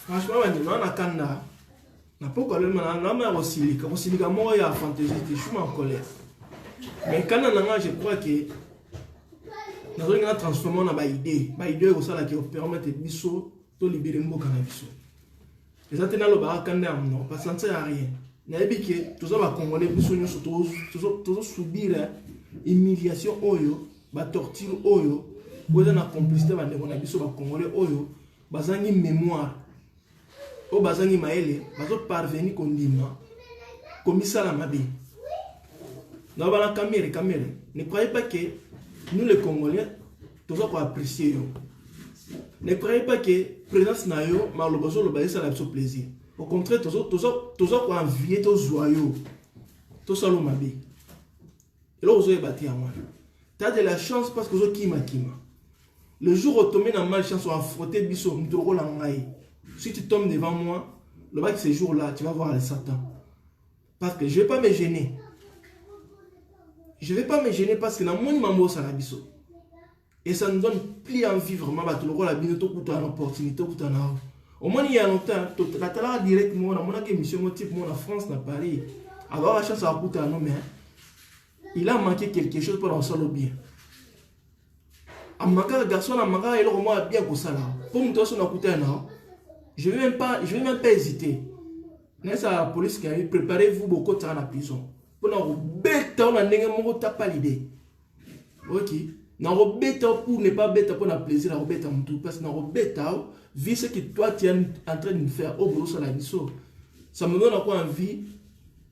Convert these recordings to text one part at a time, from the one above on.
Franchement, on a Kanda. Na pourquoi le man a aussi moi il y a fantaisie, je suis en colère. Mais quand je crois que nous avons transformé en idée au sein qui permet de libérer le cannabis. Et ça tient le bar Kanda non parce que ça ne sert à rien. N'ayez que tous les Congolais tous subir humiliation oyo, ba torture oyo, vous avez une complicité avec les Congolais oyo, bazangi mémoire. Au bazangi maele, bazo parvenir kondima, commissaire la mabi. Dans la caméra. Ne croyez pas que nous les Congolais, tous on apprécier yo. Ne croyez pas que présence na yo, malobozo le baïsa la plaisir. Au contraire, tous on envier tous joyeux, tous ça le mabi. Et là vous avez bâti à moi. Tu as de la chance parce que vous kima. Le jour où tu mets dans malchance, on a frotté biso, mtoro la ngai. Si tu tombes devant moi, le bac ces jours-là, tu vas voir les Satan. Parce que je ne vais pas me gêner. Je ne vais pas me gêner parce que dans mon maman, ça la biso. Et ça nous donne plus envie vraiment de le la bino, tout une opportunité. Au moins, il y a longtemps, la tala directement, on a une émission type en France, dans Paris. Alors, la chance à écouter un homme, il a manqué quelque chose pour en solo bien. Un garçon, il a moins bien que ça. Pour me donner un écouter un homme. Je ne vais même pas hésiter. La police qui a dit préparez-vous beaucoup de temps à la prison. Pour nous bêter, on a pas l'idée. Ok. Nous bêter pour ne pas bêter pour le plaisir, nous bêter tout parce que nous bêter vu ce que toi tu es en train de faire au boulot sur la mission. Ça me donne encore envie.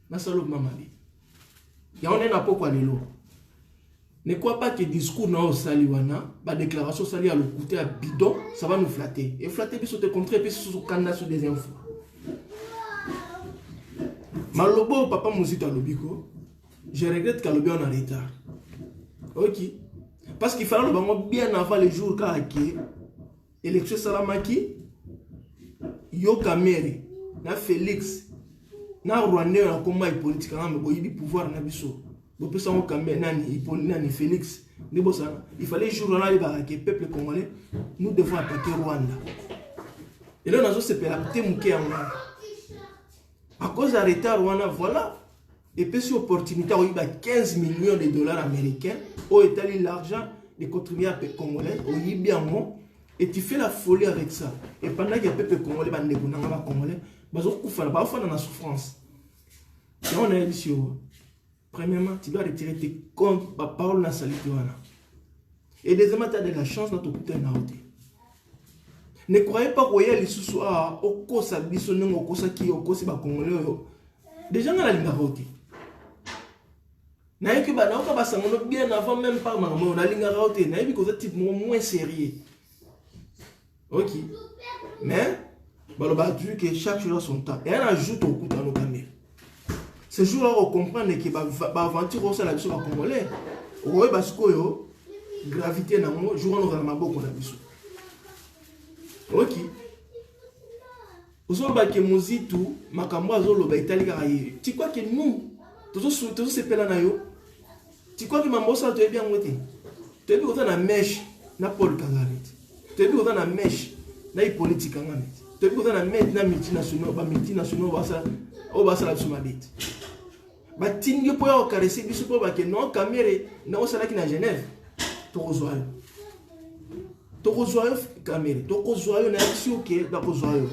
Na salo maman. Et on est n'a pas quoi les lots. Ne crois pas que le discours n'a saliwana, la déclaration sali à le côté à bidon, ça va nous flatter. Et flatter, puis sur te contrer, puis sur Kanda sur des infos. Malobo, papa Mouzito à l'obiko, je regrette qu'à l'obiko on a retard. Ok. Parce qu'il fallait le bien avant les jours quand élection Salamaki, Yo Kamere, na Félix, na Rwandais, na combat politique, na me pouvoir na biso. Félix, il fallait jour là le peuple congolais, nous devons attaquer Rwanda. Et là, nous avons fait à cause de retard Rwanda, voilà. Et puis, cette opportunité, il y a 15 millions de dollars américains, où est allé l'argent des contribuables congolais, au Yibiamo, et tu fais la folie avec ça. Et pendant que le peuple congolais, les Congolais, ils ont la souffrance. Et on a dit, premièrement, tu dois retirer tes comptes, ma parole n'a sali. Et deuxièmement, tu as de la chance dans ton côté. Ne croyez pas qu'il y a les sous-soirs, au kosa bisoneng, au kosa qui, au kosa bakongolais. Déjà, on a la lingarote. N'a que bah, on va bien avant même pas maman, on a la lingarote. N'a que ça type moins sérieux. Ok. Mais, bah, le battu que chaque jour a son temps. Et on ajoute au coup dans nos caméras. Ce jour-là, on comprend que l'aventure au sein de la mission congolais, on parce que gravité dans le jour où on a beaucoup de mission. Ok. Vous avez que Mozitou, Makambo Azolo, Italie, tu crois que nous, tous ces pélanayo, tu crois que Mambosa, tu es bien monté. Tu es bien dans la mèche, na Paul Kagarit. Tu es bien dans la mèche, na politique Kagarit. Tu es bien dans la mèche, na multinationale, au Bassala Soumabit. Batin yo poya okareser biso po ba ke non camere na osala ki na Genève to kozwayo camere to kozwayo na si OK da kozwayo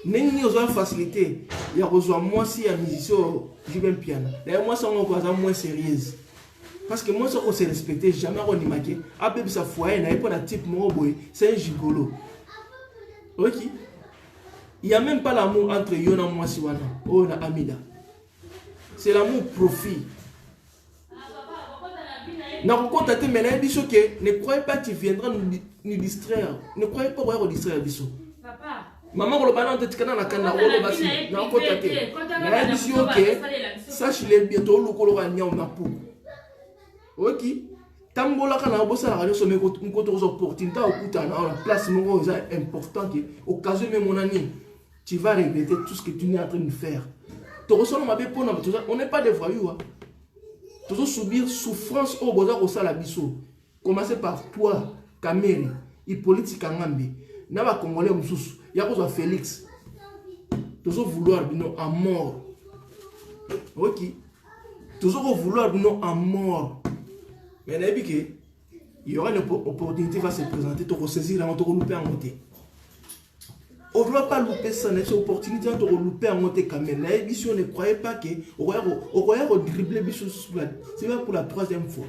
nengi ozo facilité ya kozwa moi si ya musicien Jubin Piana na moi ça on ko moins sérieuse parce que moi ça on se respecter jamais on imake a bébé sa foyer na pas na type mo boy c'est un gigolo. OK, il y a même pas l'amour entre yo na moi si wana o na Amida. C'est l'amour profit. Ne croyez pas que tu viendras nous distraire. Ne croyez pas qu'on va distraire. Maman, on va te canal à canal. Sache les bientôt le colorant na pou. Ok. Tambola kana bossa la radio sommet aux opportunités au coup na place mon important que occasion même mon ami. Tu vas regretter tout ce que tu es en train de faire. On n'est pas des voyous. Toujours subir souffrance au besoin au salabiso. Commencez par toi, Kamere, Hippolyte Kangambi, Nava Congolais Moussous. Il y a Félix. Toujours vouloir bino à mort. Ok. Toujours vouloir bino à mort. Mais il y aura une opportunité qui va se présenter. Tu vas saisir, tu vas louper en côté. On ne doit pas louper ça, cette opportunité de louper en côté quand même. Si on ne croyait pas que on va dribbler c'est pour la 3e fois.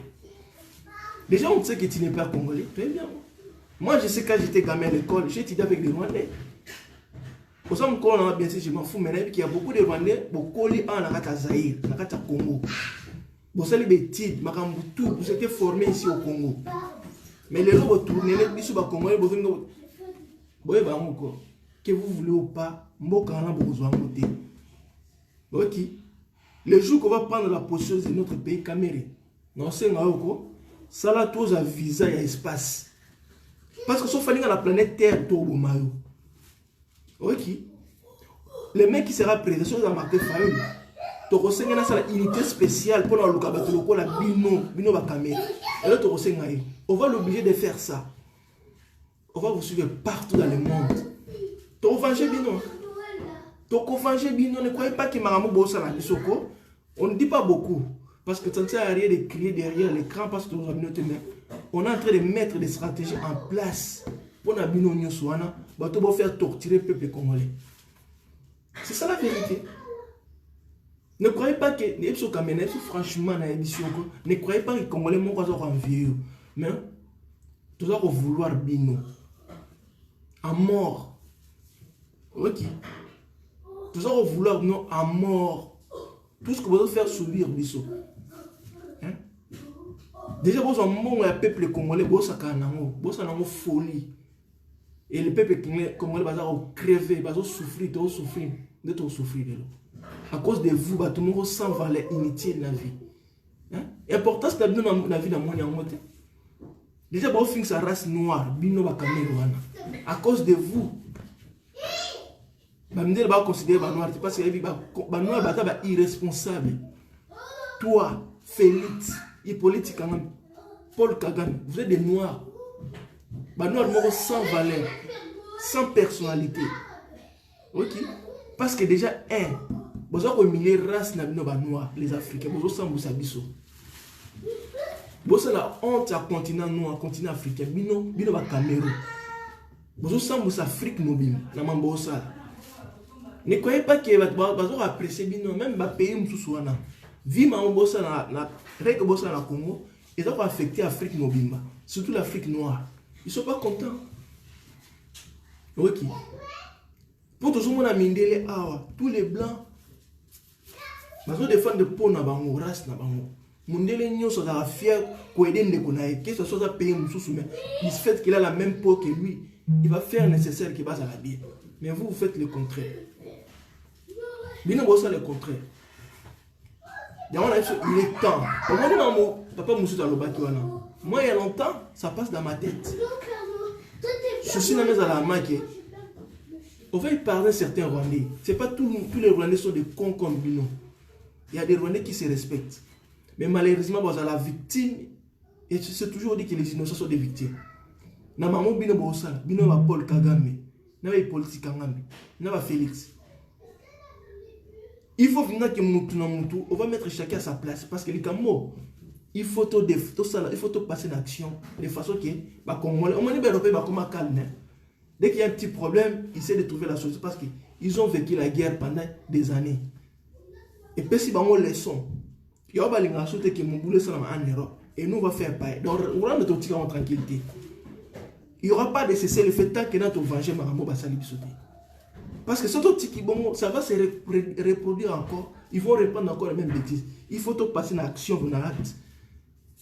Déjà, on sait que tu n'es pas congolais. Très bien. Moi, je sais quand j'étais gamin à l'école, j'ai étudié avec des Rwandais. Pour ça, bien sûr, je m'en fous, mais il y a beaucoup de Rwandais, beaucoup de gens dans Zaïre, dans le Congo. Vous avez des bêtises, vous étiez formés ici au Congo. Mais les gens vont tourner, les gens vont Congo, que vous voulez ou pas, ok. Le jour qu'on va prendre la position de notre pays, Cameroun, non, c'est ça là, tous à visa et espace. Parce que sauf que la planète Terre, tout au maillot. Ok. Le mec qui sera présent sur la marque Fayoum, tu as une unité spéciale pour la bino va caméra. Et là, on va l'obliger de faire ça. On va vous suivre partout dans le monde. Tu as vengé bino. Tu as vengé bino. Ne croyez pas que Maramou Bossa la Bissoko. On ne dit pas beaucoup. Parce que tu as rien de crier derrière l'écran parce que on est en train de mettre des stratégies en place pour que bino nyoswana ba to faire torturer le peuple congolais. C'est ça la vérité. Ne croyez pas que franchement ne croyez pas que les Congolais m'ont envié. Mais tu dois vouloir bino à mort. Ok. Tu dois vouloir non à mort. Tout ce que vous devez faire subir biso. Hein? Déjà vous avez un peuple congolais, vous avez une folie. Et le peuple congolais va crever, va souffrir, va souffrir. Vous allez souffrir. À cause de vous, tout le monde sans valeur inutile dans la vie. Hein? Et l'importance de la vie dans le monde. Déjà, vous finissez sa race noire, bino ba Cameroun. À cause de vous. Vous allez considérer les noirs parce que les noirs sont irresponsables. Toi, Félix, Hippolyte Kagame, Paul Kagame, vous êtes des noirs. Les noirs sont sans valeur, sans personnalité. Ok? Parce que déjà, vous avez humilié la race noire, les Africains, vous avez un biso. Vous avez la honte à continent noir, continent africain, bino ba Cameroun. Vous avez Afrique mobile, na mambosa. Ne croyez pas que vous allez apprécier bino, même les pays moussouana. Vima mambosa na règle bossa na Congo, ils ont affecté l'Afrique mobile, surtout l'Afrique noire. Ils ne sont pas contents. Ok. Pour tout le monde, tous les blancs, ils ont des fans de peau na bango, race na bango. Mundele nyo sont fiers qu'on aide les connaître, que ce soit un pays moussoume, il se fait qu'il a la même peau que lui, il va faire le nécessaire qu'il va à la Bible. Mais vous faites le contraire. Bien ça le contraire. Il est temps. Papa Moussou Talobaki wana. Moi il y a longtemps, ça passe dans ma tête. Je suis dans mes alarmes. On va y parler certains Rwandais. C'est pas tous les Rwandais sont des cons comme Bino. Il y a des Rwandais qui se respectent. Mais malheureusement, vous avez la victime. Et c'est toujours dit que les innocents sont des victimes. Na maman Bino Bossa, Bino va Paul Kagame, na va Hippolyte Kagame, na va Félix. Il faut venir que Moutou, on va mettre chacun à sa place. Parce que les Camo, il faut tout passer en action. De façon que, on m'a dit que calme. Dès qu'il y a un petit problème, ils essaient de trouver la solution. Parce qu'ils ont vécu la guerre pendant des années. Et puis si on leçon, il y a une chose qui est en Europe. Et nous on va faire pareil. Donc on va mettre en tranquillité. Il n'y aura pas de cesser le fait tant que notre venger Marambo Bassali Bissoté. Parce que ce qui bon, ça va se reproduire encore. Ils vont répondre encore les mêmes bêtises. Il faut tout passer en action, vous n'arrêtez.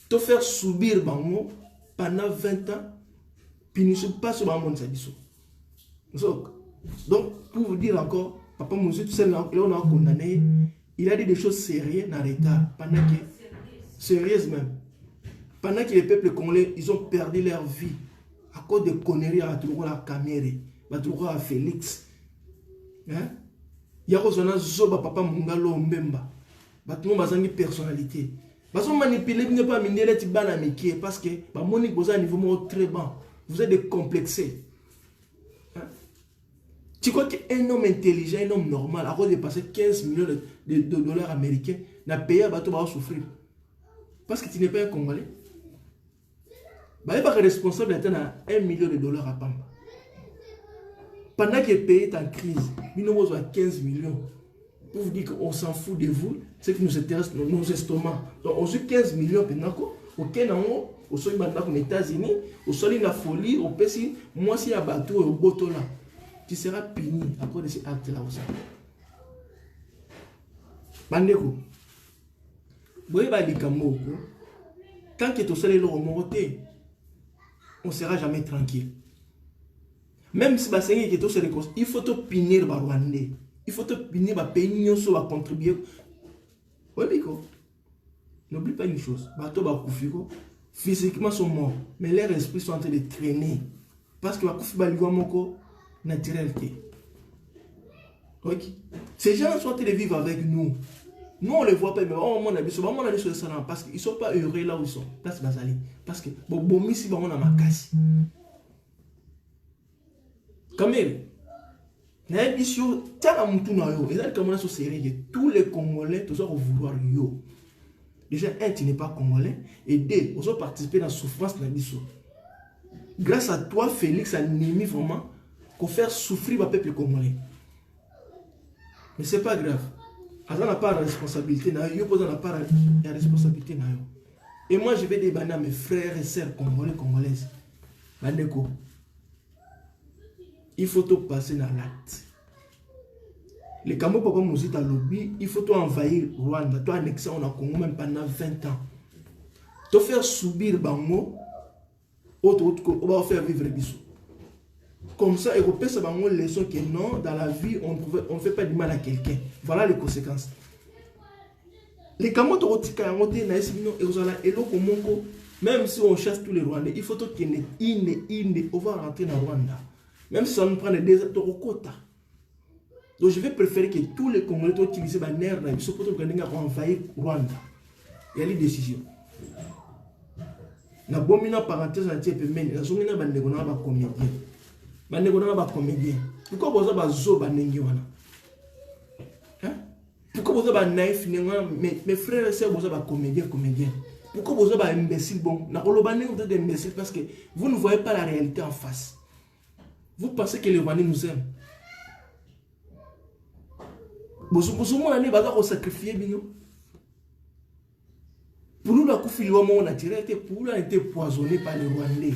Tout faire subir Bango pendant 20 ans. Puis ne se passe sur Bango Nsabiso. Donc, pour vous dire encore, Papa Moussou, tu sais, là on a condamné. Il a dit des choses sérieuses dans l'État. Pendant que, sérieuses même. Pendant que les peuples congolais, ils ont perdu leur vie. À cause de conneries à la caméra, à Félix. Hein? Il y a un zoba papa Mungalo Mbemba. Tout le monde a une personnalité. Parce que manipuler n'est pas miné parce que Monique vous a un niveau très bas. Vous êtes décomplexé. Hein? Tu crois qu'un homme intelligent, un homme normal, à cause de passer 15 millions de dollars américains, n'a payé à bateau va souffrir? Parce que tu n'es pas un Congolais. Il n'est pas responsable d'atteindre 1 million de dollars à Pamba. Pendant qu'il est payé en crise, il nous a 15 millions. Pour vous dire qu'on s'en fout de vous, c'est que nous intéresse nos estomacs. Donc on a 15 millions pendant au Kenya, au sol aux États-Unis, au sol de la folie, au PC, moi si y a bateau et au bateau là, tu seras puni à cause de ces actes là aussi. Bandeko, boye ba likamoko, tant que tu es au monté, on ne sera jamais tranquille. Même si il faut te punir les Rwandais. Il faut te punir les pays qui va contribuer. Oui, n'oublie pas une chose. Physiquement, ils sont morts. Mais leurs esprits sont en train de traîner. Parce que les naturel. Ces gens sont en train de vivre avec nous. Nous, on ne les voit pas, mais on a vu parce qu'ils ne sont pas heureux là où ils sont. Parce que bon, ici, on a ma casse. Quand même, tous les Congolais, tous vont vouloir yo. Déjà, un, tu n'es pas Congolais, et deux, ils ont participé dans la souffrance de la mission. Grâce à toi, Félix a mis vraiment qu'on faire souffrir le peuple congolais. Mais ce n'est pas grave. On n'a pas la responsabilité, on n'a pas la responsabilité. Et moi, je vais débattre à mes frères et sœurs congolais, congolaises. Bandeko. Il faut tout passer dans l'acte. Les Camerounais, papa Mouzita lobby, il faut tout envahir Rwanda, tout annexer on a Congo même pendant 20 ans. Tout faire subir Bango, on va faire vivre Bissou. Comme ça, Européens, ça va nous leçon que non, dans la vie, on ne fait pas du mal à quelqu'un. Voilà les conséquences. Les Camerounais, même si on chasse tous les Rwandais, il faut qu'il on va rentrer dans Rwanda. Même si ça nous prend des quotas. Donc je vais préférer que tous les Congolais utilisent ma nerf pour envahir Rwanda. Il y a les décisions. Na bomina parenthèse na tie pemeni na zongina bandeko na ba comédien. Bandeko na ba comédien. Pourquoi boza ba zo banengi wana? Hein? Pourquoi boza ba naïf mes frères et sœurs boza ba comédien. Pourquoi boza ba imbécile bon? Na koloba ne vous êtes des imbéciles parce que vous ne voyez pas la réalité en face. Vous pensez que les Rwandais nous aiment. Vous avez sacrifié bino. Pour nous, la coupe on a tiré, pour nous, a été poisonné par les Rwandais.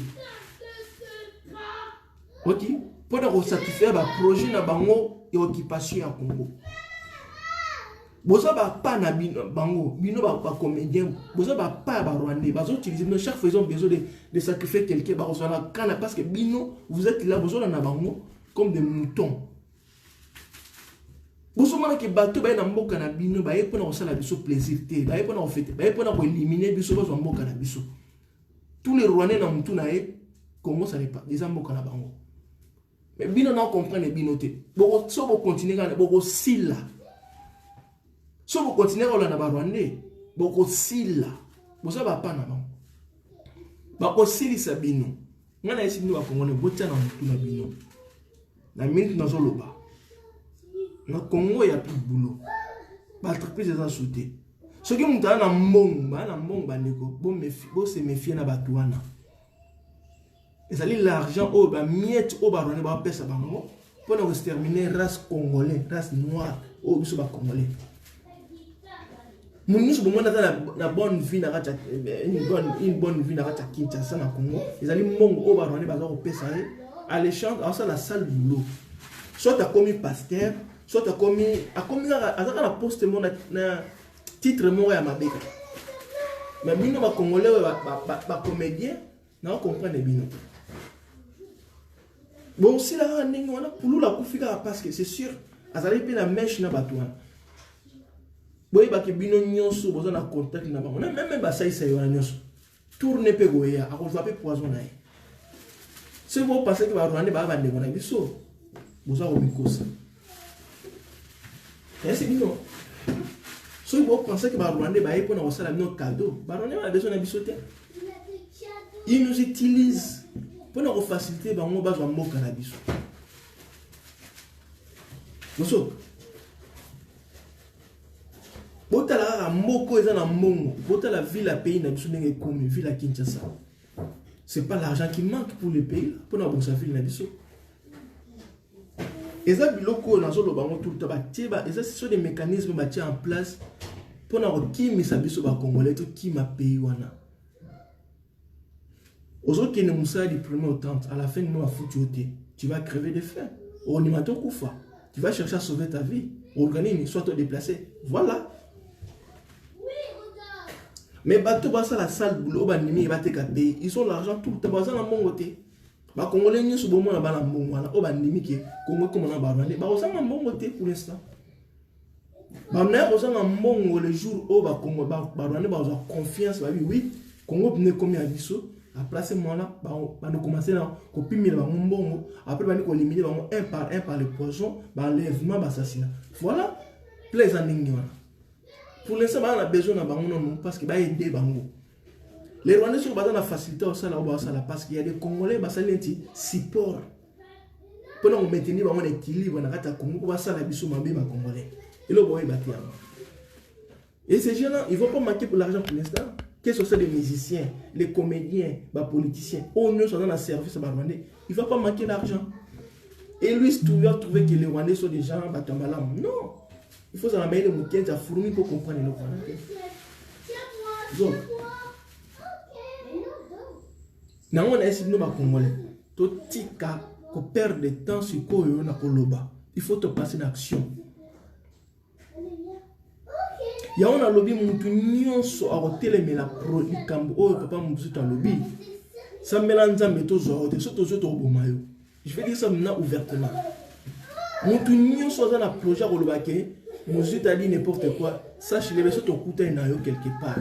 Ok? Pour nous sacrifier un projet na bango et occupation à Congo. Boza ba pas na bango, bino ba comédien, boza ba pas ba Rwandais, bazo utiliser chaque fois ils ont besoin de sacrifier quelqu'un parce que bino vous êtes là bozo na bango comme des moutons. Bozo mana ke bato ba na mboka na bino ba yepona ko sala biso plaisir te, ba yepona ko fete, ba yepona ko éliminer biso bazo mboka na biso. Tous les Rwandais na mutu na e Congo ça n'est pas des mboka na bango. Mais bino na comprendre bino te. Boko so bo continuer kana boko sila. Si vous continuez à la Rwandais, vous sila. Vous avez pas na bango. Vous sili sabino. Nga na esi nous va Congo ne botia na mutu na bino. Na minute na zoloba. Na Congo ya plus boulot. Ba entreprise za sauté. Ce qui mutana na mbongo bandeko, bo se méfier na batu wana. Ezali l'argent au ba miette au ba Rwandais ba pesa bango pour nous exterminer race congolais, race noire au biso ba congolais. Nous sommes na bonne vie une bonne vie na Kinshasa na Congo. Ils allaient mongo au Rwanda bazar au pesa à l'échange à la salle du boulot. Soit tu as commis pasteur, soit tu as commis la poste mon na titre mon ya mabeka. Mais bino ba congolais ba comédien na comprendre bino. Bon si la ndenge wana pour la kufika parce que c'est sûr azali pe la mèche na batouana. Boy baki bino nyonso boza na contact na bango même ba saïsa yo na nyonso tourner pe goya a ko vape poison na ye. Si vous pensez que ba Rwanda ba bande bona biso boza ko mikosa. C'est bino. Si vous pensez que ba Rwanda ba yepo na osala bino cadeau, ba Rwanda ba besoin na biso te. Ils nous utilisent pour nous faciliter bango ba zo mboka na biso. Moso. Bota la moko eza na mbongo. Bota la ville à pays na biso ndenge comme ville à Kinshasa. C'est pas l'argent qui manque pour le pays pour na bonsa ville na biso. Eza biloko na zo lo bango tout le temps ba tieba, eza ce sont des mécanismes ba tia en place pour na qui mi sa biso ba congolais to qui ma pays wana. Ozo qui ne moussa du premier au temps à la fin de mois foutu tu vas crever de faim. Au nimato kufa. Tu vas chercher à sauver ta vie. Organise soit te déplacer. Voilà. Mais bateau basa la salle boulot banimi ba te pays. Ils ont l'argent tout le temps basa na mbongo te. Ba congolais ni subo mo na ba na mbongo wana o banimi ke Congo comme na ba rwandais. Ba osanga mbongo te pour l'instant. Ba na osanga mbongo le jour au ba Congo ba rwandais ba oza confiance ba oui Congo ne comme ya biso à placer moi là ba nous commencer à copimir ba mbongo après ba ni ko éliminer ba un par le poison ba enlèvement ba assassinat. Voilà plaisir ningi wana. Pour l'instant, on a besoin de bango parce qu'il va aider bango. Les Rwandais sont pas dans la facilité au sala parce qu'il y a des Congolais qui sont support. Pour nous maintenir bango équilibre na kata Congo ba sala biso mabe ba Congolais. Et le boy battu. Et ces gens-là, ils vont pas manquer pour l'argent pour l'instant. Quels sont les musiciens, les comédiens, les politiciens, on ne sont dans le service à Rwandais. Il va pas manquer d'argent. Et lui, tu vas trouver que les Rwandais sont des gens batamalam. Non. Il faut s'en amener le mouquin, ça fourmi pour comprendre le Rwandais. Donc, nous on a essayé de nous Congolais. Tout tika, qu'on perd de temps sur quoi on a koloba. Il faut te passer en action. Il y a un lobby mutu nyonso a hôtel mais la pro ikambo oh papa mutu ta lobby. Ça mélange mais tout zo de surtout zo to bomayo. Je vais dire ça maintenant ouvertement. Mutu nyonso dans la projet kolobake. Monsieur t'a dit n'importe quoi. Sache les vaisseaux t'ont coûté un aïe quelque part.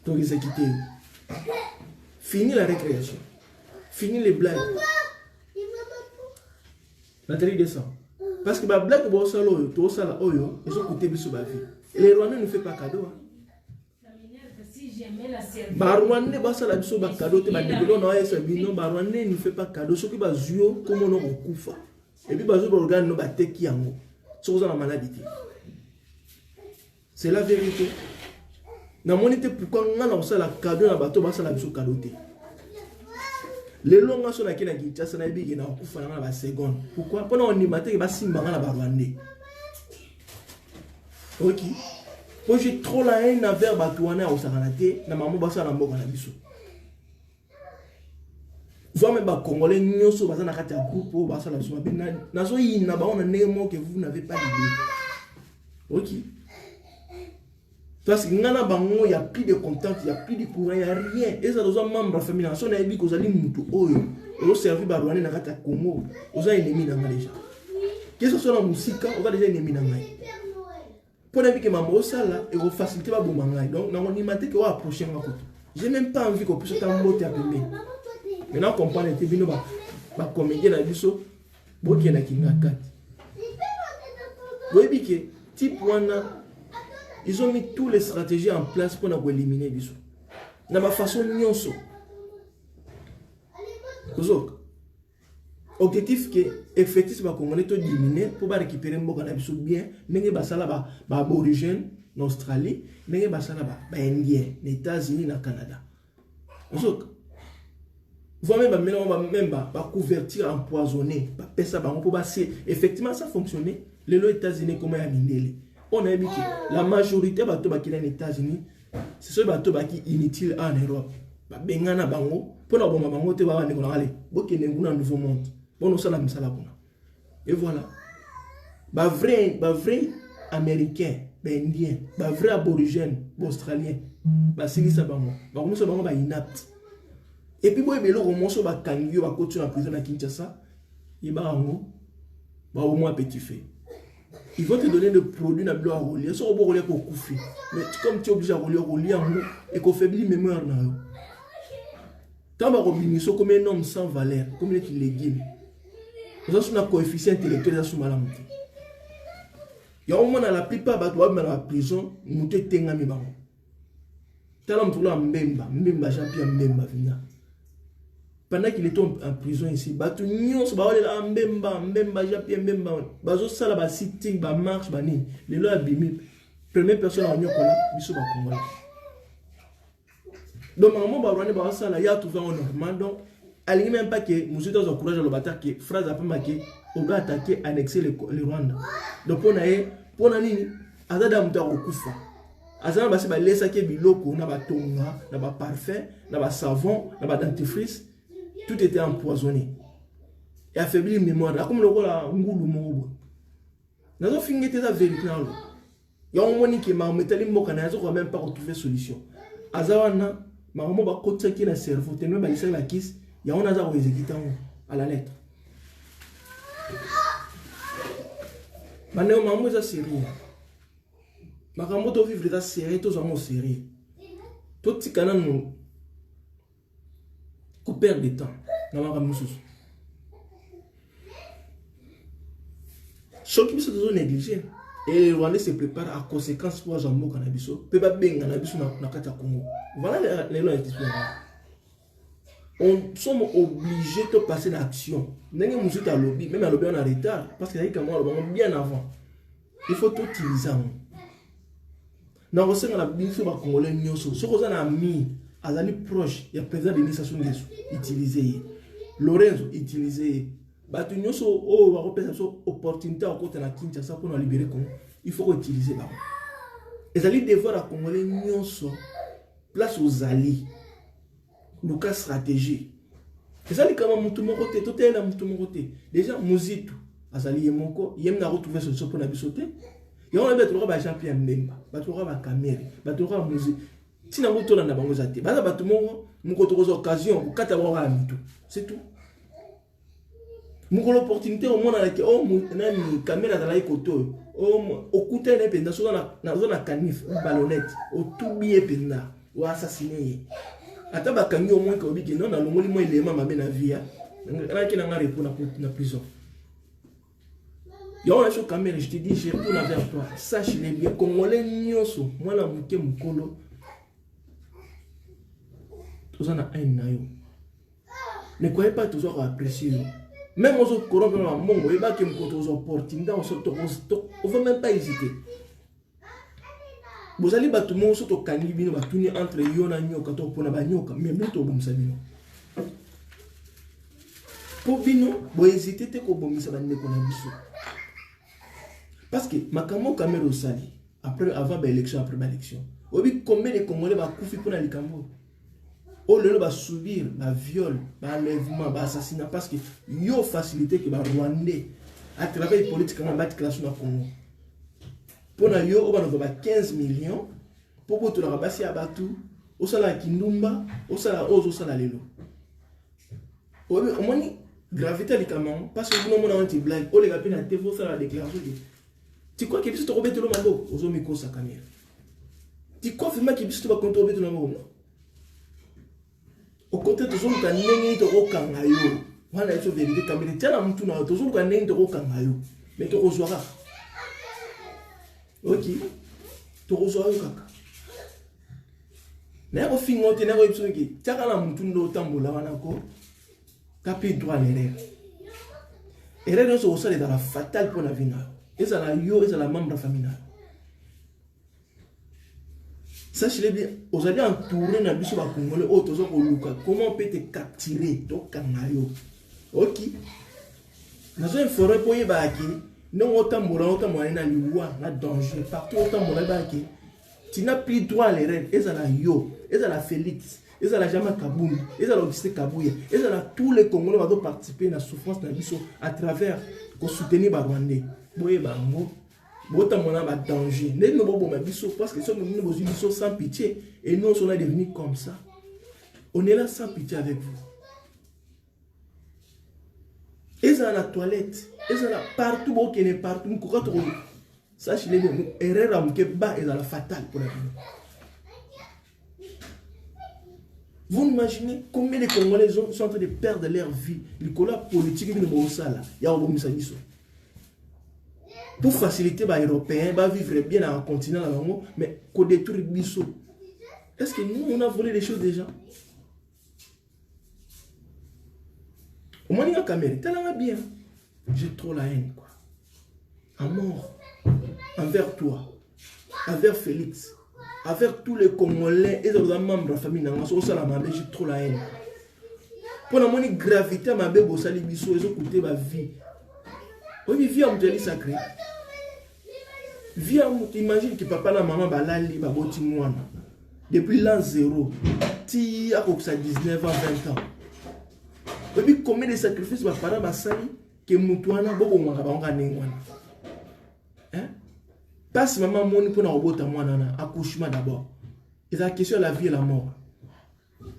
Donc ils ont quitté. Fini la récréation. Fini les blagues. Nathalie descend. Parce que ma blague bon ça l'oyo, tout ça là oyo, ils ont coûté sur ma vie. Et les Rwandais ne font pas cadeau. Bah Rwandais bah ça là biso ba cadeau te ba débelo na esa bino ba Rwandais ne fait pas cadeau. Ce qui ba zuyo comme on a kufa. Et puis ba zo ba organe no ba teki yango. La maladie. C'est la vérité. Na monité pourquoi on a ça la cadeau na bateau basa la biso cadeau te. Les longs sont là qui na Kinshasa na bigi na kufa na ba seconde. Pourquoi pendant on imate ba simba na ba Rwandais. OK. Moi j'ai trop la haine envers batouana au saranate na maman basa na mboka na biso. Vous avez des Congolais qui sont dans un groupe basa la biso na so yina ba on a nemo que vous n'avez pas d'idée. OK. Parce que ngana bango y a plus de contact, il y a plus de courant, il y a rien. Et ça doit être membre de la famille. Si on a dit que vous allez mutu oyo, vous servez ba Rwanda na kata Congo, vous avez ennemi na déjà. Que ce soit la musique, on va déjà ennemi na ngai. Pour que maman ça là et vous faciliter ba bomangai. Donc na on imate que on approcher ma côté. J'ai même pas envie qu'on puisse t'emboter appeler. Maintenant on comprend les tébino ba comédien na biso boki na kinga kati. Oui que type wana ils ont mis toutes les stratégies en place pour nous éliminer biso. Na ba façon nyonso. Kozok. Objectif que effectivement ba Congolais to diminuer pour ba récupérer mboka na biso bien, ndenge ba sala ba aborigène en Australie, ndenge ba sala ba indien, les États-Unis na Canada. Kozok. Vous même ba couverture empoisonnée, ba pesa ba pour passer. Effectivement ça fonctionnait. Les États-Unis comment ya mindele. On a vu que la majorité des bateaux qui sont aux États-Unis, ce sont des bateaux qui sont inutiles en Europe. Bengana bango, pour la bombe bango, te va aller, boki n'enguna nouveau monde. Bon, nous sommes là, et voilà. Ba vrai américain, ba indien, ba vrai aborigène, ba australien, ba silisa bango, ba nous sommes ba inapte. Et puis bon, le romanceau ba kangyo, ba continuer en prison à Kinshasa, il ba bango, ba au moins petit fait. Ils vont te donner des produits à rouler. Ils sont rouler pour couper. Mais comme tu es obligé à rouler en haut et qu'on faiblit mémoire. Quand on va sont comme un homme sans valeur, comme les légumes. Nous avons un coefficient intellectuel sous malamute. Il y a un moment dans la plupart de la prison, nous te tengami bango. Talam tula mbemba, mbemba champion mbemba vina. pendant qu'il était en prison ici, batu nyonso ba olela mbemba japi mbemba bazo sala ba sitting ba marche ba ni le lo abimi première personne en nyokola biso ba congolais. Donc maman ba rwanda ba sala ya tout va normal donc alingi même pas que monsieur dans encourage le bâtard que phrase après marqué on doit attaquer annexer le Rwanda. Donc pour na nini azada muta okufa. Azana basi ba lesa ke biloko na ba tonga na ba parfum na ba savon na ba dentifrice. Tout était empoisonné. Et affaibli la mémoire. Comme le rôle à Ngoulou Mobo. Nous avons fini de la vérité. Il y a un moment qui m'a mis tellement qu'on n'a même pas retrouvé solution. Azawana, ma maman va côté qui na cerveau. Tellement balisé la kiss. Il y a un hasard où exécuté à la lettre. Maintenant, maman est sérieux. Ma maman doit vivre dans sérieux. Tous en sérieux. Tout ce qu'on a nous. Qu'on perd du temps. Ce qui est négligé. Et les Rwandais se préparent à conséquence pour Jambo Canabiso. Peut pas bien Canabiso na Kata Congo. Voilà les lois. On sommes obligés de passer l'action. N'est-ce pas à lobby, même à lobby on a retard. Parce que c'est bien avant. Il faut tout utiliser. Dans le sens où on a bien fait les Congolais nyoso. Ce qu'on a mis. Azali proche, il y a président de l'initiation utilisé. Lorenzo utilisé. Batu nyoso o wa représentation opportunité au côté na Kinshasa pour nous libérer Congo. Il faut utiliser ba. Ezali devoir à Congolais nyoso place aux alliés. Nous cas stratégie. Ezali kama mutu moko te, tout est là mutu moko te. Déjà Muzitu azali yemoko, yem na retrouver solution pour na bisote. Il y a un peu de Jean-Pierre Mbemba, batoura ba Kamere, batoura Muzitu. Si nous avons na bango zate, baza batu mongo mukoto ko occasion ukata ba mitu. C'est tout. Muko l'opportunité au monde avec nani caméra dans la koto. Okuta na penda so na zona canif ballonnette, au tout billet penda, ou assassiné. Ata ba kangi au moins ko biki non na longoli mo élément mabe na via. Na ki na nga répondre na prison. Yo on a sur caméra, je te dis je retourne vers toi. Sache les bien congolais nyonso, moi na muke mukolo. Tous en a un naïo. Ne croyez pas toujours apprécier. Même aux autres corrompus, on ne va pas aux opportunités, on ne va même pas hésiter. Vous allez battre mon saut au canibino, entre Yona Nyoka, pour la bagnoka, mais bientôt bon sabino. Pour Bino, vous hésitez, t'es qu'au bon misabane qu'on a biso. Parce que ma camo caméra au sali, avant l'élection, après l'élection. Combien de Congolais va couper pour la Cambo? Oh, le va subir un viol, un enlèvement, un assassinat parce que yo facilité que les Rwandais à travers les politiques qui ont battu classe dans le Congo. Pour na yo, on va 15 millions pour que tu la bassi à Batu, au sala Kindumba, au sala Ozo, au sala Lelo. Au moins, gravité du camion, parce que nous avons une blague, on les a pris à TV, ça la déclaration. Tu crois qu'il y a plus de mambo, aux hommes qui sa caméra. Tu crois vraiment qu'il y a plus de contrôler de mambo? Au côté de ce que tu as au Kangayo, on a une vérité caméra. Tu as un tout na to que tu au Kangayo, mais tu reçois. Ok, tu reçois kaka. Mais au fin on tenait au ipso qui. Tu as un tout no tambola wanako. Capi droit l'erreur. Erreur c'est au sein de la fatale pour la vie. Et ça la yo et ça la membre de la famille. Sachez bien, vous allez entourer na biso ba Congolais autres ko luka. Comment on peut te capturer to Kangayo? Ok. Nous avons informé pour y baki. Non autant mourant na liwa na danger partout autant mourant baki. Tu n'as plus droit à l'erreur. Et ça la yo, et ça la Félix, et ça la Jama Kaboum, et ça la Augustin Kabouye, et ça la tous les Congolais vont participer à la souffrance na biso à travers pour soutenir ba Rwandais. Boye bango. Bota mona ba danger. Ne nous bon ma biso parce que sommes nous sans pitié et nous on est devenus comme ça. On est là sans pitié avec vous. Et ça la toilette, et ça la partout bon qui est partout nous courant trop. Sachez les bien, erreur am ke ba est la fatale pour la vie. Vous imaginez combien de Congolais sont en train de perdre leur vie, le collat politique qui nous ça là, il y a un bon biso. Pour faciliter les Européens, vivre bien dans le continent, mais qu'on détruit Bissot. Est-ce que nous, on a volé les choses déjà? Au moins, il y a une caméra. T'as bien. J'ai trop la haine, quoi. À mort. Envers toi. Envers Félix. Envers tous les Congolais et les membres de la famille. J'ai trop la haine. Pour la monnaie gravité, ma bébé, ça les bisous, ils ont coûté ma vie. Oui, vie à mon sacré. Vie à mon, imagine que papa et maman, balali, baboti moana. Depuis l'an 0, ti a 19 ans, 20 ans. Et puis combien de sacrifices ma parent m'a sali que moutouana bobo mwa kabanga nengwana. Hein? Passe maman moni pour na robota mwana na accouchement d'abord. Et la question de la vie et la mort.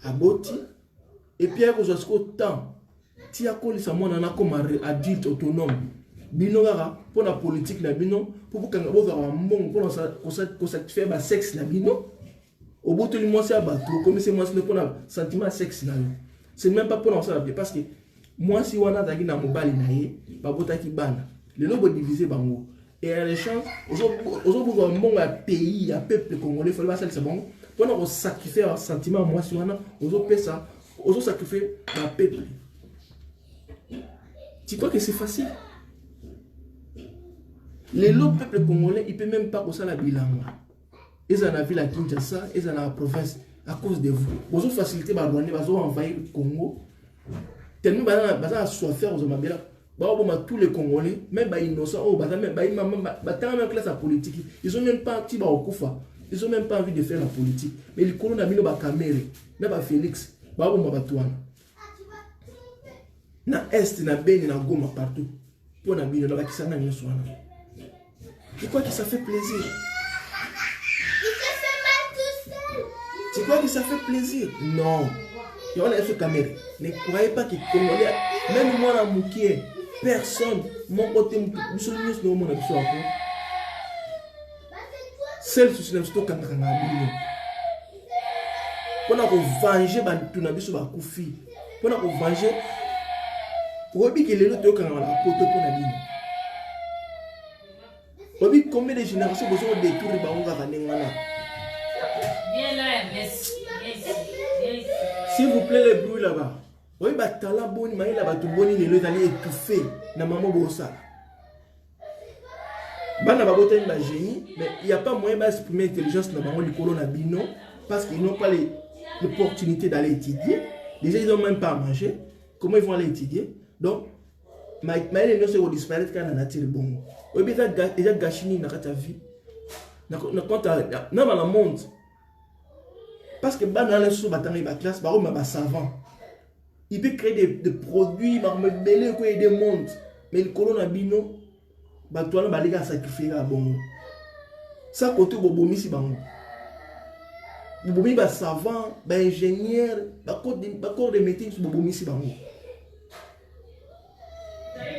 Aboti et puis ako jusqu'au temps ti akolisa mwana na comme adulte autonome. Bino gara pour la politique na bino pour kanga boza wa mbongo pour na satisfaire ba sexe na bino. Au bout de l'immense bateau, comme c'est moi, c'est pour un sentiment sexe. C'est même pas pour ça, parce que moi, si on a dans mon bal, les lobes divisés, et à l'échange, aux un bon pays, un peuple congolais, il faut pas ça, c'est bon. Pour nous sacrifier un sentiment, moi, si on a, aux ça, aux sacrifier un peuple. Tu crois que c'est facile? Les lobes peuple congolais, il ne peut même pas pour ça la bilan. Ils en ont vu la Kinshasa, ils en ont la province à cause de vous. Vous avez facilité, vous avez envahi le Congo. Tellement vous avez soif aux Mabela. Tous les Congolais, même les innocents, même classe politique, ils n'ont même pas ils n'ont même pas envie de faire la politique. Mais les colons ont mis la caméra, même Félix, na Est, na Beni, na Goma, partout. Pour na Bini, na Bakisana, na Soana. Tu crois que ça fait plaisir? Tu crois que ça fait plaisir? Non. Et on a ce caméra. Ne croyez pas que Congolais, même moi, la moukier, personne, mon côté, nous seul souci de stock quand on a mis. Pour nous venger, tout n'a pas de koufi. Pour nous venger, pour que les autres quand on a pote pour la ligne. Pour que combien de générations vous avez détruit par on va venir là. S'il vous plaît, les bruits là-bas. Oui, bah, t'as la bonne, mais il a tout bon, il est allé étouffer. Na maman bossa. Bah, n'a pas beau être génie, mais il n'y a pas moyen d'exprimer l'intelligence dans maman du colon à Bino parce qu'ils n'ont pas l'opportunité d'aller étudier. Déjà, ils n'ont même pas à manger. Comment ils vont aller étudier? Donc, mais les gens se disparaître quand on a tiré bon. Oui, mais déjà gâché dans ta vie. Dans la monde. Parce que dans les sous bataille la classe, bah on savant. Il peut créer des produits, bah me belé quoi des mondes. Mais le colon bino, bah toi là bah les gars sacrifier à bon. Ça côté bobomi si bango. Bobomi bah savant, bah ingénieur, bah corps de métier sur bobomi si bango.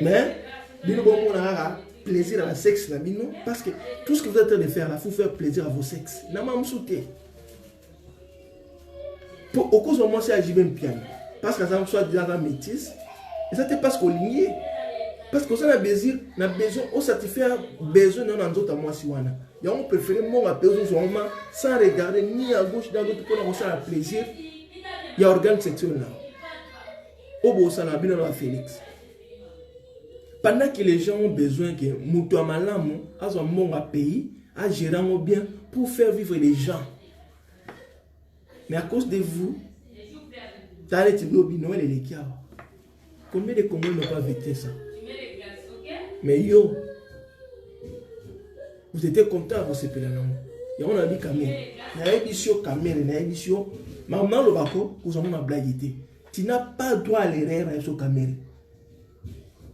Mais bino bon on a plaisir à la sexe là bino parce que tout ce que vous êtes en train de faire là, faut faire plaisir à vos sexes. Na mam souté. Au cause de moi, c'est agir même piano. Parce que ça me soit déjà dans métis. Et ça, c'est parce qu'on ligne. Parce que ça, on a besoin, on satisfaire besoin dans notre moi si on a. Et on préfère mon besoin sans regarder ni à gauche, ni à droite pour avoir ça plaisir. Il y a organe sexuel là. Au beau ça, on a bien Félix. Pendant que les gens ont besoin que Moutou Amalam, à son monde à pays, à gérer bien pour faire vivre les gens. Mais à cause de vous, combien de Congolais n'ont pas vécu ça? Mais yo, vous étiez content de ce pays-là. Et on a dit caméra. Il y a une caméra, il y a une maman le bako, vous avez une blague. Tu n'as pas droit à l'erreur avec cette caméra.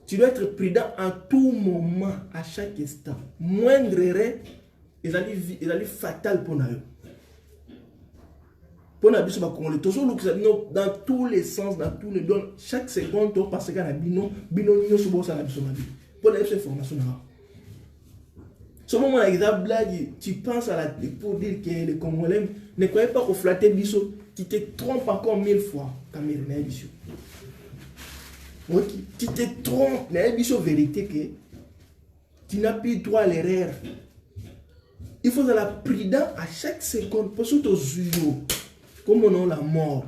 Tu dois être prudent en tout moment, à chaque instant. Moindre erreur, ils allaient fatal pour nous. Pour dans tous les sens, dans tous les dons, chaque seconde, tu passes à la bino, nous sommes à la bino. Pour la information. Ce moment là, blague, tu penses à la pour dire que les Congolais ne croyaient pas au flatter biso, qui te trompe encore 1000 fois. Caméra, biso. Tu te trompes, biso vérité que tu n'as plus droit à l'erreur. Il faut de la prudence à chaque seconde pour surtout comme on a la mort.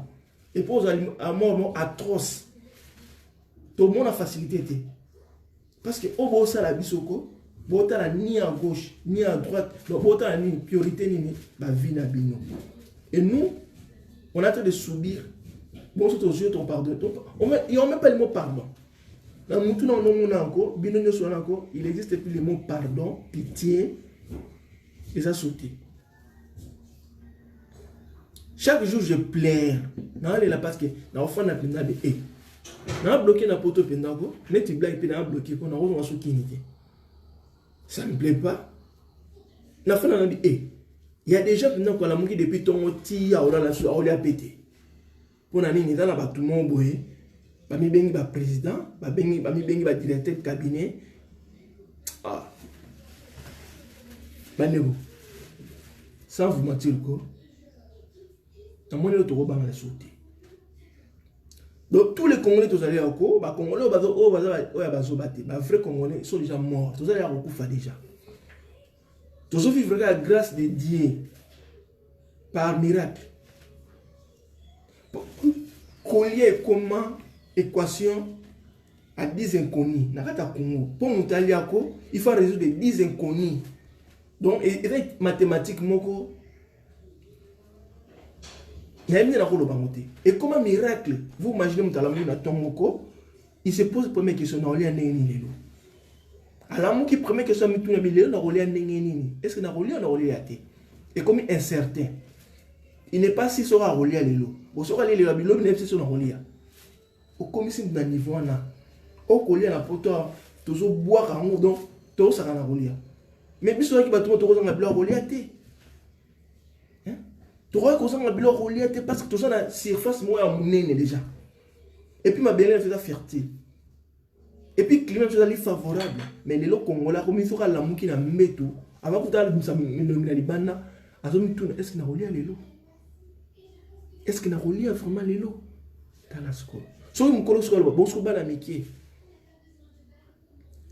Et pour la mort atroce. tout le monde a facilité. Parce que au bout ça la bisoko, bota ni à gauche ni à droite, donc bota ni priorité ni ba vie na bino. Et nous, on a train de subir. Bon, c'est aux yeux ton pardon. On met pas le mot pardon. Dans le monde, il existe plus le mot pardon, pitié, et ça sauté. Chaque jour, je pleure. Parce que dans le fond, on a bloqué la poteau pendago, net blague puis on a bloqué qu'on a rejoint ce qui n'était. Ça me plaît pas. La fin on a dit il y a des gens maintenant qu'on a manqué depuis ton petit à la pété. Pour na nini dans la tout le monde boy. Ba mi bengi ba président, ba mi bengi ba directeur de cabinet. Ah. Ba nego. Sans vous mentir quoi. Dans mon auto roba na sauter. Donc tous les Congolais tous allés à quoi, bah Congolais bah vrais Congolais ils sont déjà morts. Tous allés à Okufa déjà. Tous vivre la grâce de Dieu par miracle. Collier comment équation à 10 inconnus. Nakata Congo. Pour monter à quoi, il faut résoudre 10 inconnus. Donc et mathématiquement et comme un miracle, vous imaginez il se pose la première question. Alors, la première question est-ce que nous avons et comme incertain, il n'est pas si sera relié à l'élo. Vous saurez les labilo, mais c'est sur relié. Au commissaire d'un niveau, au collier à la poteau, toujours boire un mot, donc tout ça va relié. Mais puis, qui va tout le monde relié à thé. Tu vois que ça a bien relié parce que tout ça la surface moi à mon nez déjà. Et puis ma belle fait fertile. Et puis le climat est favorable. Mais les locaux congolais comme il faut la mouki na meto avant que tu aies ça me libana azomi tout est-ce qu'il a relié les lots? Est-ce qu'il a relié vraiment les lots? Dans la scope. So mon colo sur le bon sur bala miki.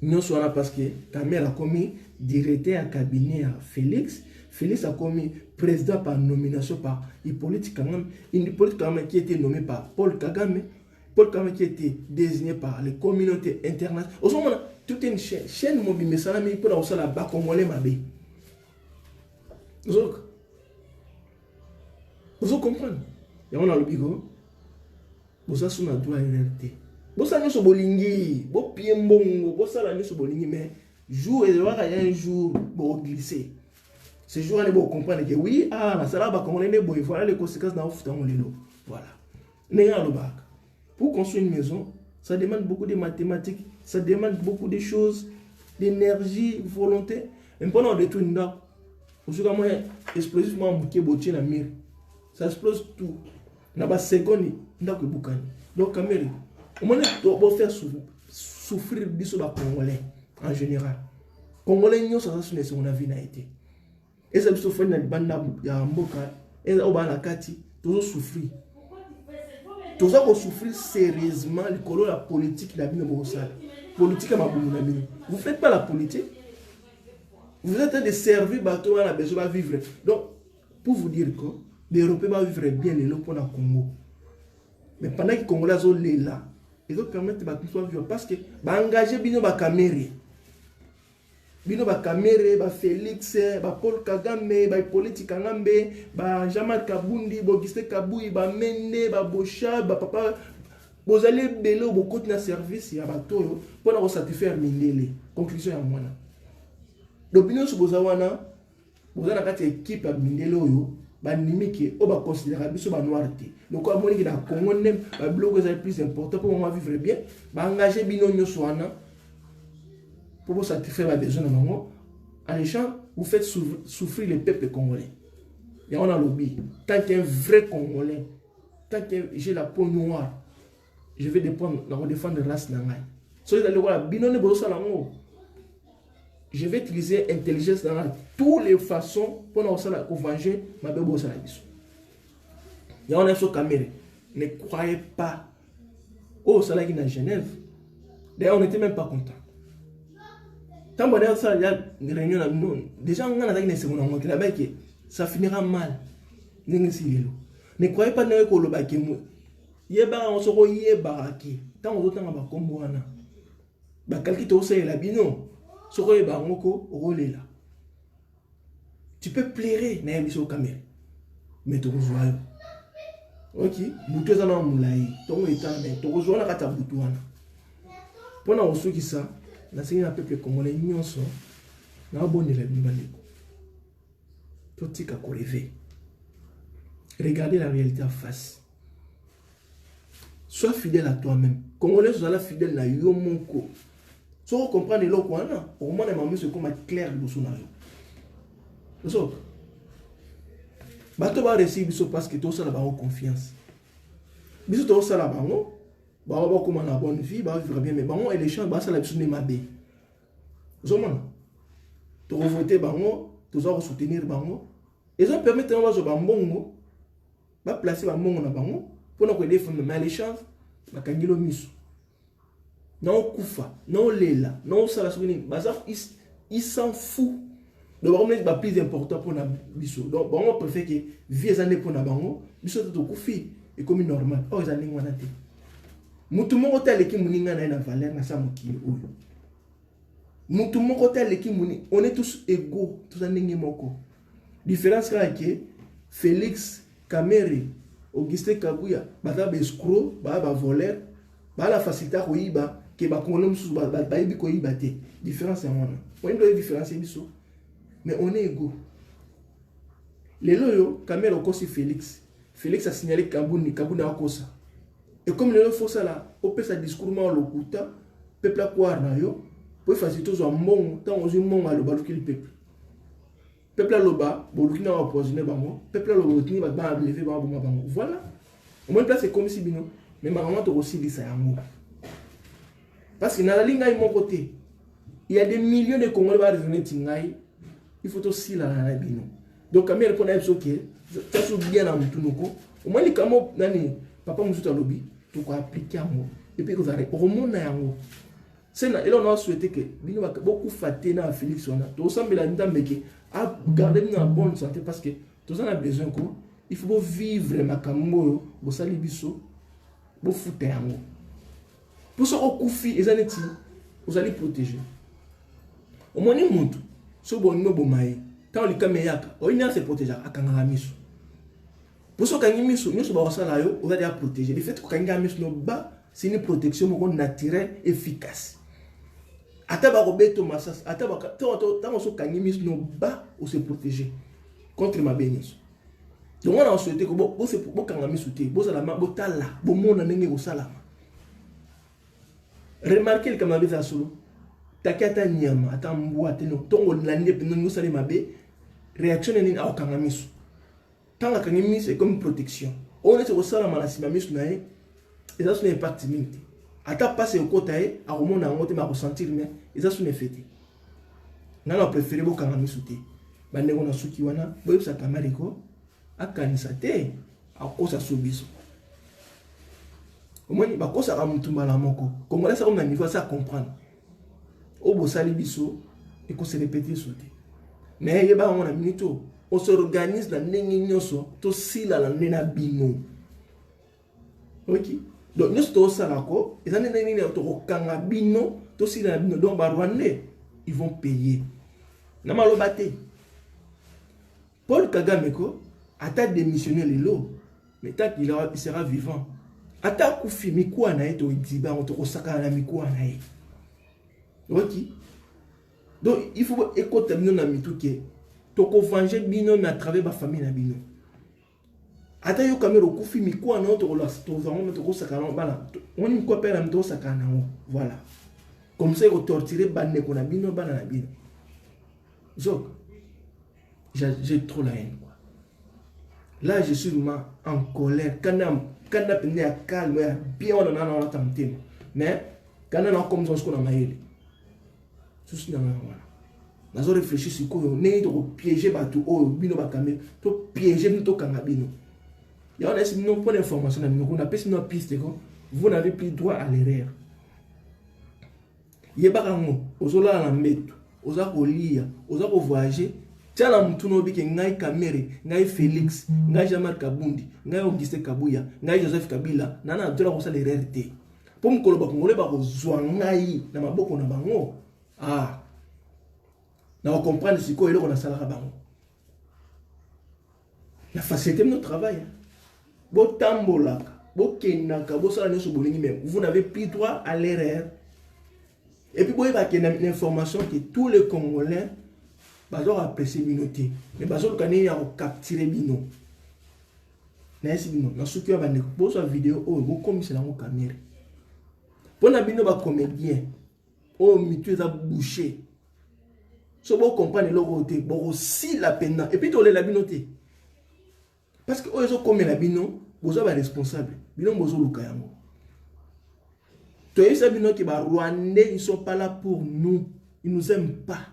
Non soit là parce que ta mère a commis directeur à cabinet à Félix. Félix a commis président par nomination par Hippolyte Kagame. Hippolyte Kagame qui a été nommé par Paul Kagame. Paul Kagame qui a été désigné par les communautés internationales. Au moment toute une chaîne mobile, mais ça n'a mis pour la bas congolais mabé. Vous comprenez? Et on a le bigot. Vous avez un droit à RRT. Vous avez un bolingi. Vous avez un bongo. Vous avez un bolingi. Mais jour et un jour, vous glisser. Ce jour, on va comprendre que oui, ça va comme on est beau, voilà les conséquences dans le futur. Voilà. Pour construire une maison, ça demande beaucoup de mathématiques, ça demande beaucoup de choses, d'énergie, volonté. Et pendant le tout, vous avez explosivement bouquet bouché la mire. Ça explose tout. Dans la seconde, donc, Caméry, on va faire souffrir les Congolais en général. Les Congolais, nous avons son avis n'a été. Et ça se fait dans le banda ya mboka et au bas la kati toujours souffrir toujours qu'on souffrir sérieusement le colo la politique la bino bosala politique ma boumou na bino vous faites pas la politique vous êtes en train de servir bateau à la besoin de vivre donc pour vous dire que les Européens vont vivre bien les locaux dans Congo mais pendant que les Congolais sont là ils vont permettre de vivre parce que ba engager bino ba Caméry bino ba Caméry ba Félix ba Paul Kagame ba Hippolyte Kagame ba Jean-Marc Kabundi ba Augustin Kabuyi ba Mende ba Bocha ba papa vous allez belo beaucoup de service ya bato pour na satisfaire mindele conclusion ya mwana donc bino so bozawana bozana kati équipe ya mindele oyo ba nimiki o ba considérer biso ba noirté donc comme on dit dans Congo nem ba bloc est plus important pour moi vivre bien ba engager bino nyoso wana pour vous satisfaire les besoins de maman, en échange, vous faites souffrir le peuple congolais. Et on a lobby. Tant qu'un vrai Congolais, tant que j'ai la peau noire, je vais défendre la race nangai. So vous allez voir, je vais utiliser l'intelligence dans toutes les façons pour nous venger ma belle bosse à la biso. Et on a sur Caméry. Ne croyez pas. Oh, ça là qui est à Genève. D'ailleurs, on n'était même pas content. Quand on a ça, il y a une réunion. Déjà, on a une seconde montre là-bas que ça finira mal. Ne croyez pas que le baki. Yeba, on se roye baraki. tant aux autres ba kombo wana ba kalki to ça la bino soko e ba ngoko rolela tu peux plairer na biso caméra mais to rejoindre ok butu za na mulai to ngeta mais to rejoindre kata butu wana pona osoki ça na singa peuple congolais nyonso na bonela bimbaleko to tika ko rêver. Regardez la réalité en face. Sois fidèle à toi-même. Congolais sois fidèle à Yomoko. Si vous comprenez le quoi, au moins les mamans se comme clair de son avis. Donc, bateau va réussir parce que tout ça là bas confiance. Biso tout ça là bas on va comme la bonne vie, va vivre bien mais bon et les gens bah ça la biso ne m'a bien. Zomana. Tu voter bah on, tu vas soutenir bah on. Et ça permet de voir bah bon va placer ba mongo na bango pour na ko défendre mais les chances ba kangilo miso non kufa non lela non ça la souvenir bazar il s'en fout donc vraiment ba plus important pour na biso donc bon on préfère que vie za ne pour na bango biso to kufi et comme normal oh za ninga na te mutu moko tele ki muninga na valeur na sa mokili oyo mutu moko tele ki muni on est tous égaux tous ndenge moko différence que Félix Kamere, Auguste Kabuya, bata escroc, ba voleur, ba la facilité à koyiba, que ba congolais sous ba ibi koyiba te. Différence en wana. On doit différencier biso. Mais on est égaux. Les loyo, Kamere okosi Félix. Félix a signalé Kabuni a kosa. Et comme le faut ça là, on peut sa discours ma lokuta, peuple a quoi na yo, pour faciliter aux mbongo, tant aux mbongo à le baluki le peuple. Peuple loba, bolukina va poisonner bango. Peuple loba, va lever bango. Voilà. Au moins, c'est comme si bino. Mais maman, tu aussi dit ça. Parce que dans la ligne, mon côté, il y a des millions de Congolais qui vont revenir Tingaï. Il faut aussi la bino. Donc, quand même, il faut que ça soit bien dans tout le au moins, les camo, papa, nous sommes lobby, tu peux appliquer à moi. Et puis, vous allez au monde. Et là, on a souhaité que bino va beaucoup faté dans Félix. Tu ressembles à l'indameke. À garder une bonne santé parce que tout ça a besoin quoi il faut vivre ma cambo bo sali biso bo fouter yango pour ça au koufi ezaneti vous allez protéger au moins ni muntu so bon no bo mai tant li kameyaka o ina se protéger akanga miso pour ça kangi miso nyoso ba sala yo vous allez protéger le fait que kanga miso no ba c'est une protection naturelle efficace. Ataba robeto masas ataba tant so kangimis no ba ou se protéger contre ma bénis. Donc on a souhaité que bo se bo kangami souté bo sala ma bo tala bo mona ndenge ko sala. Remarquez le kamabeza solo takata nyama atambwa teno tongo lande peno no sala mabe réaction ni au kangamiso. Tant la kangimis est comme protection. On est sur sala malasima misu na et ça c'est une partie minute. Ata passe au côté à remonter en haut mais à ressentir mais ça sont les fêtes. Nous avons préféré beaucoup quand nous sauter. Bande on a souki wana, boy ça kamariko, a kanisa te, a cause à subiso. Au moins ba cause à mutumba la moko. Comme là ça on a niveau ça comprendre. Au bo sali biso et qu'on se répéter sauter. Mais yeba on a minito, on se organise la ndenge nyoso, to sila la nena bino. OK? Donc nous sommes ça là-bas, et ça n'est pas un bino, tout si la bino donc Rwandais, ils vont payer. Namalo bate. Paul Kagame ko ata démissionner les lots, mais tant qu'il sera vivant. Ata kufi mikwa na eto exiba on to osaka na mikwa na e. OK. Donc il faut écouter bino na mituke. To ko venger bino mais à travers ma famille na bino. Ata yo kamero kufi mikwa na to la to zango to ko saka na bala. On ni ko pela mto saka na o. Voilà. Comme ça, il torturer bande qu'on a bino bana na bino. Donc, j'ai trop la haine quoi. Là, je suis vraiment en colère. Quand on a peine à calme, bien on a un tenté. Mais quand on a comme ça ce qu'on a maillé. Tout ce voilà. Nous avons réfléchi sur quoi on est de piéger bateau au bino bakame, to piéger nous to kangabino. Il y a des non pas d'information on appelle ça une piste vous n'avez plus droit à l'erreur. Yebarango ozola na metu oza kolia oza ko voyager tala mutu no bike ngai Kamere ngai Félix ngai Jean-Marc Kabundi ngai Auguste Kabuya ngai Joseph Kabila nana dola ko sala erreur te pour mokolo ba congolais ba kozwa ngai na maboko na bango na comprendre siko eloko na salaka bango la facilité de notre travail bo tambolaka bo kenaka bo sala nyoso bolingi même vous n'avez plus droit à l'erreur et puis boye ba kena l'information que tous les Congolais bazo apprécier binoté mais bazo kané ya capturer bino na esi bino na suki ya bandeko bo so vidéo o bo komisela ngo caméra pona bino ba comédien o mitu eza boucher so bo comprendre le côté bo aussi la peine et puis to le la binoté parce que o ezo comme la bino bozo ba responsable bino bozo luka yango to yesa bino ki ba Rwandais ils sont pas là pour nous ils nous aiment pas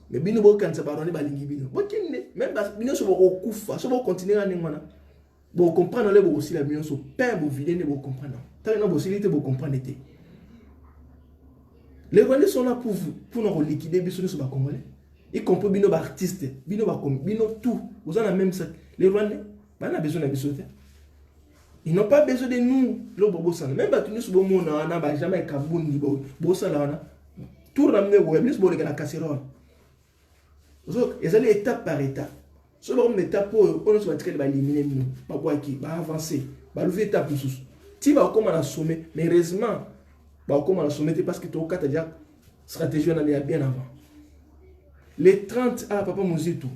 mais bino bo kanza ba Rwandais ba lingi bino bo kinne même bino so bo kufa so bo continuer na ngwana bo comprendre le bo aussi la bino so pain bo vider ne bo comprendre tant na possibilité bo comprendre té les Rwandais sont là pour nous liquider biso sur ba Congolais y compris bino ba artiste bino ba comme bino tout vous en a même ça les Rwandais ba na besoin de biso té ils n'ont pas besoin de nous le bobo sana même ba tuni subo mona na ba jamais kabundi bo sala na tour na mne bo biso bo le na casserole donc ils allaient étape par étape sur une étape pour on se va tirer ba éliminer nous ba boaki ba avancer ba lever étape sous ti ba comme na sommet mais heureusement ba comme na sommet parce que to kata déjà stratégie on allait bien avant les 30 papa Mozito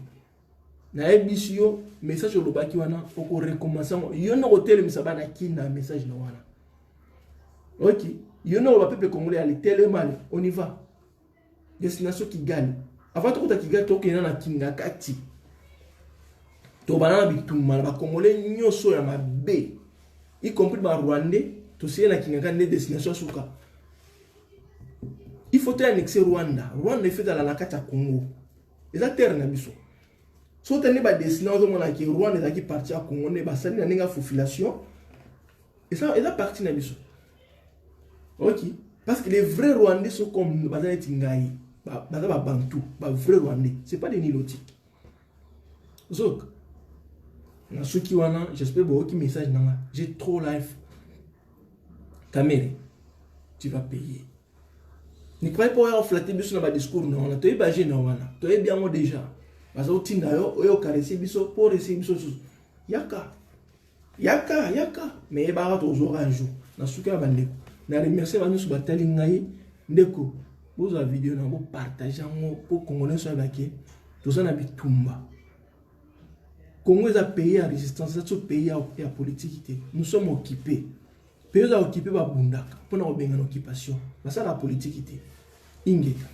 na ebisio message au baki wana oko recommencer yo na hotel misaba na kina message na wana OK yo na ba peuple congolais aller tellement on y va destination qui gagne avant tout ta qui gagne to kina na kinga kati to banana bitumba ba congolais nyoso ya mabe y compris ba Rwandais to c'est na kinga kati destination suka il faut annexer Rwanda est fait dans la carte à Congo les terre na biso so tane ba destination mona ki Rwanda qui parti à Congo ne ba sali na ninga fofilation et ça parti na biso OK parce que les vrais Rwandais sont comme bazali tingai ba bantu ba vrais Rwandais c'est pas des nilotiques donc na suki wana j'espère bo ki message nanga j'ai trop live caméra tu vas payer ni croyez pas flatter biso na ba discours non on a toy bagé non wana toy bien mo déjà parce que tinda yo caresser biso pour recevoir biso yaka mais ba to zo un jour na suka bande na remercier ba nusu batali ngai ndeko bozo la vidéo na bo partager ngo pour congolais so baki to ça na bitumba Congo est un pays à résistance c'est un pays à politique nous sommes occupés pays à occuper ba bundaka pour na obenga occupation ça la politique ingeka